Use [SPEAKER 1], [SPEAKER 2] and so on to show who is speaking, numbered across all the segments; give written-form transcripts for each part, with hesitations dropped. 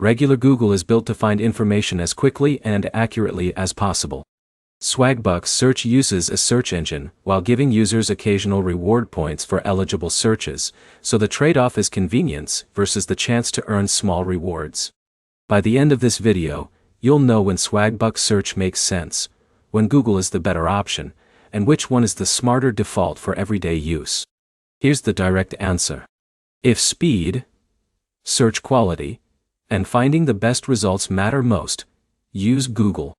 [SPEAKER 1] Regular Google is built to find information as quickly and accurately as possible. Swagbucks search uses a search engine while giving users occasional reward points for eligible searches, so the trade-off is convenience versus the chance to earn small rewards. By the end of this video, you'll know when Swagbucks search makes sense, when Google is the better option, and which one is the smarter default for everyday use. Here's the direct answer. If speed, search quality, and finding the best results matter most, use Google.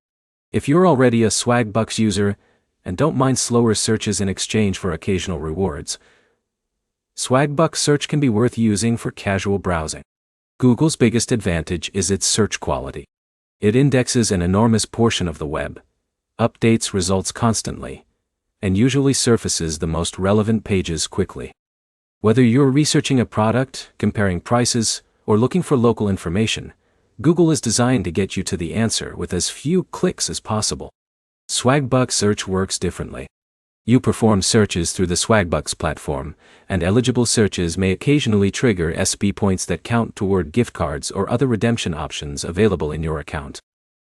[SPEAKER 1] If you're already a Swagbucks user and don't mind slower searches in exchange for occasional rewards, Swagbucks search can be worth using for casual browsing. Google's biggest advantage is its search quality. It indexes an enormous portion of the web, updates results constantly, and usually surfaces the most relevant pages quickly. Whether you're researching a product, comparing prices, or looking for local information, Google is designed to get you to the answer with as few clicks as possible. Swagbucks search works differently. You perform searches through the Swagbucks platform, and eligible searches may occasionally trigger SP points that count toward gift cards or other redemption options available in your account.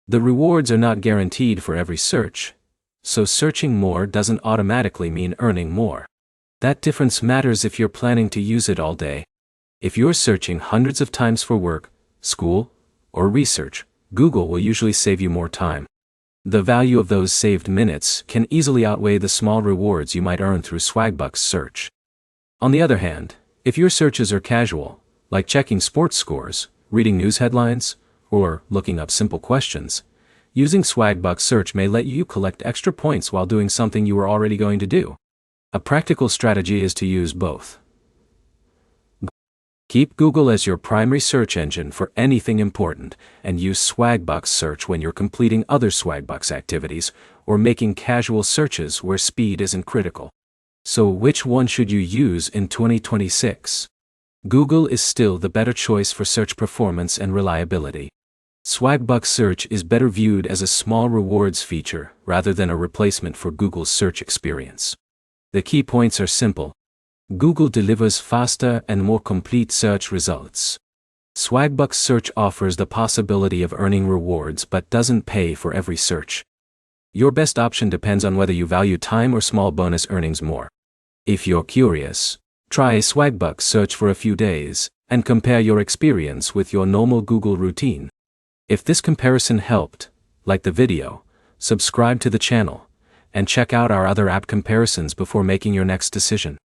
[SPEAKER 1] The rewards are not guaranteed for every search, so searching more doesn't automatically mean earning more. That difference matters if you're planning to use it all day. If you're searching hundreds of times for work, school, or research, Google will usually save you more time. The value of those saved minutes can easily outweigh the small rewards you might earn through Swagbucks search. On the other hand, if your searches are casual, like checking sports scores, reading news headlines, or looking up simple questions, using Swagbucks search may let you collect extra points while doing something you were already going to do. A practical strategy is to use both. Keep Google as your primary search engine for anything important, and use Swagbucks search when you're completing other Swagbucks activities or making casual searches where speed isn't critical. So which one should you use in 2026? Google is still the better choice for search performance and reliability. Swagbucks search is better viewed as a small rewards feature rather than a replacement for Google's search experience. The key points are simple. Google delivers faster and more complete search results. Swagbucks search offers the possibility of earning rewards but doesn't pay for every search. Your best option depends on whether you value time or small bonus earnings more. If you're curious, try Swagbucks search for a few days and compare your experience with your normal Google routine. If this comparison helped, like the video, subscribe to the channel, and check out our other app comparisons before making your next decision.